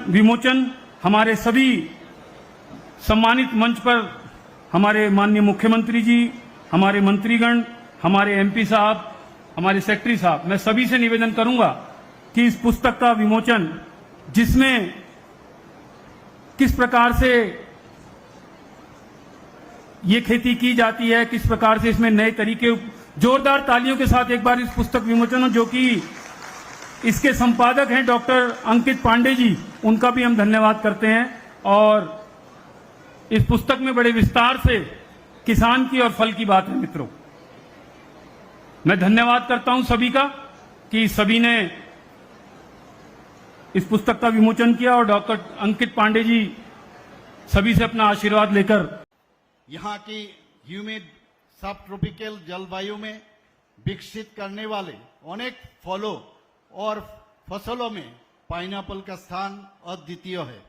विमोचन हमारे सभी सम्मानित मंच पर हमारे माननीय मुख्यमंत्री जी, हमारे मंत्रीगण, हमारे एमपी साहब, हमारे सेक्रेटरी साहब, मैं सभी से निवेदन करूंगा कि इस पुस्तक का विमोचन, जिसमें किस प्रकार से ये खेती की जाती है, किस प्रकार से इसमें नए तरीके, जोरदार तालियों के साथ एक बार इस पुस्तक विमोचन, जो कि इसके संपादक हैं डॉक्टर अंकित पांडे जी, उनका भी हम धन्यवाद करते हैं। और इस पुस्तक में बड़े विस्तार से किसान की और फल की बात है। मित्रों, मैं धन्यवाद करता हूं सभी का कि सभी ने इस पुस्तक का विमोचन किया और डॉक्टर अंकित पांडे जी सभी से अपना आशीर्वाद लेकर यहाँ की ह्यूमिड सब ट्रॉपिकल जलवायु में विकसित करने वाले अनेक फलों और फसलों में पाइनएप्पल का स्थान अद्वितीय है।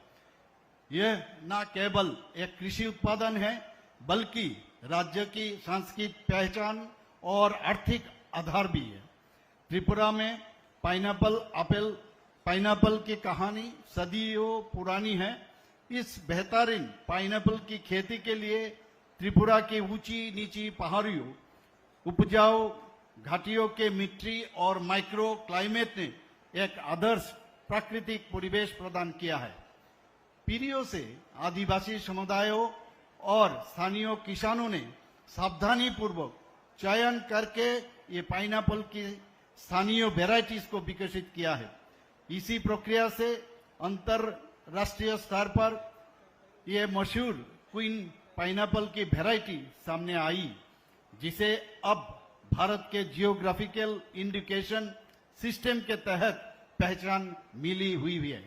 यह न केवल एक कृषि उत्पादन है, बल्कि राज्य की सांस्कृतिक पहचान और आर्थिक आधार भी है। त्रिपुरा में पाइनएप्पल की कहानी सदियों पुरानी है। इस बेहतरीन पाइनएप्पल की खेती के लिए त्रिपुरा की ऊंची नीची पहाड़ियों, उपजाऊ घाटियों के मिट्टी और माइक्रो क्लाइमेट ने एक आदर्श प्राकृतिक परिवेश प्रदान किया है। पीढ़ियों से आदिवासी समुदायों और स्थानीय किसानों ने सावधानी पूर्वक चयन करके ये पाइनएप्पल की स्थानीय वेराइटीज को विकसित किया है। इसी प्रक्रिया से अंतरराष्ट्रीय स्तर पर ये मशहूर क्वीन पाइनएप्पल की वेराइटी सामने आई, जिसे अब भारत के जियोग्राफिकल इंडिकेशन सिस्टम के तहत पहचान मिली हुई है।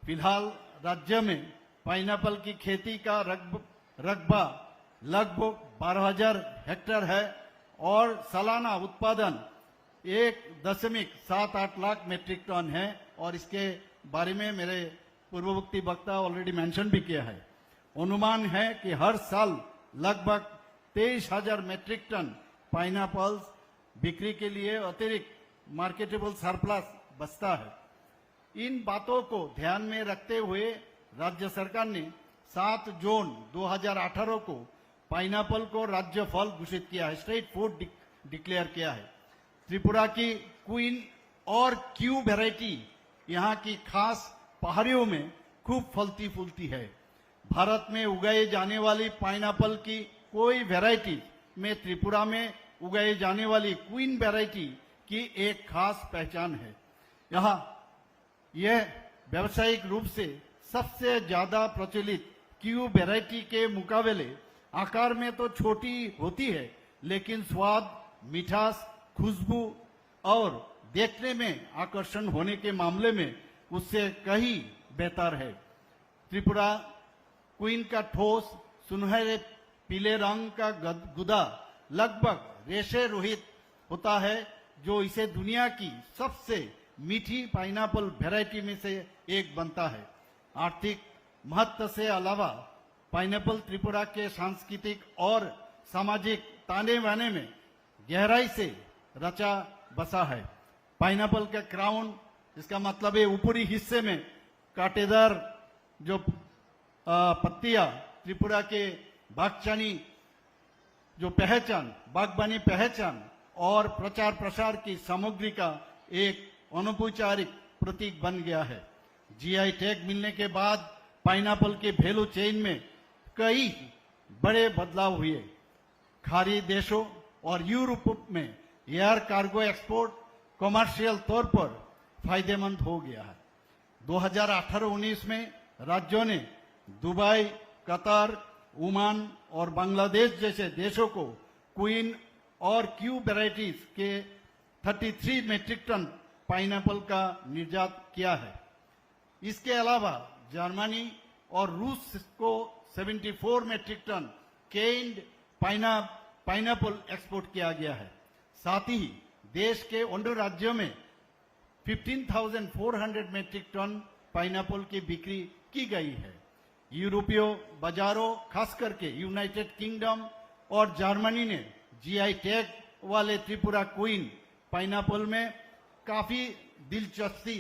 फिलहाल राज्य में पाइनएप्पल की खेती का रकबा लगभग 12,000 हेक्टेयर है और सालाना उत्पादन 1.78 लाख मीट्रिक टन है। और इसके बारे में मेरे पूर्ववर्ती वक्ता ऑलरेडी मेंशन भी किया है। अनुमान है कि हर साल लगभग 23,000 मीट्रिक टन पाइनएप्पल्स बिक्री के लिए अतिरिक्त मार्केटेबल सरप्लस बचता है। इन बातों को ध्यान में रखते हुए राज्य सरकार ने 7 जून 2018 को पाइनएप्पल को राज्य फल घोषित किया है, स्टेट फूड डिक्लेयर किया है। त्रिपुरा की क्वीन और क्यू वैरायटी यहाँ की खास पहाड़ियों में खूब फलती फूलती है। भारत में उगाए जाने वाली पाइनएप्पल की कोई वैरायटी में त्रिपुरा में उगाई जाने वाली क्वीन वैरायटी की एक खास पहचान है। यहाँ यह व्यावसायिक रूप से सबसे ज्यादा प्रचलित क्यू वैरायटी के मुकाबले आकार में तो छोटी होती है, लेकिन स्वाद, मिठास, खुशबू और देखने में आकर्षण होने के मामले में उससे कहीं बेहतर है। त्रिपुरा क्वीन का ठोस सुनहरे पीले रंग का गुदा लगभग रेशे रहित होता है, जो इसे दुनिया की सबसे मीठी पाइनएप्पल वैरायटी में से एक बनता है। आर्थिक महत्व से अलावा पाइनएप्पल त्रिपुरा के सांस्कृतिक और सामाजिक ताने बाने में गहराई से रचा बसा है। पाइनएप्पल का क्राउन, इसका मतलब है ऊपरी हिस्से में कांटेदार जो पत्तियां, त्रिपुरा के बागबानी पहचान और प्रचार प्रसार की सामग्री का एक अनौपचारिक प्रतीक बन गया है। जीआई टैग मिलने के बाद पाइनएप्पल के वैल्यू चेन में कई बड़े बदलाव हुए। खाड़ी देशों और यूरोप में एयर कार्गो एक्सपोर्ट कमर्शियल तौर पर फायदेमंद हो गया है। 2018-19 में राज्यों ने दुबई, कतर, ओमान और बांग्लादेश जैसे देशों को क्वीन और क्यू वैराइटीज के 33 मीट्रिक टन पाइनएप्पल का निर्यात किया है। इसके अलावा जर्मनी और रूस को 74 metric ton canned pineapple export किया गया है। साथ ही देश के अन्य राज्यों में 15,400 मीट्रिक टन पाइनएप्पल की बिक्री की गई है। यूरोपीय बाजारों, खास करके यूनाइटेड किंगडम और जर्मनी ने जीआई टैग वाले त्रिपुरा क्वीन पाइनएप्पल में काफी दिलचस्पी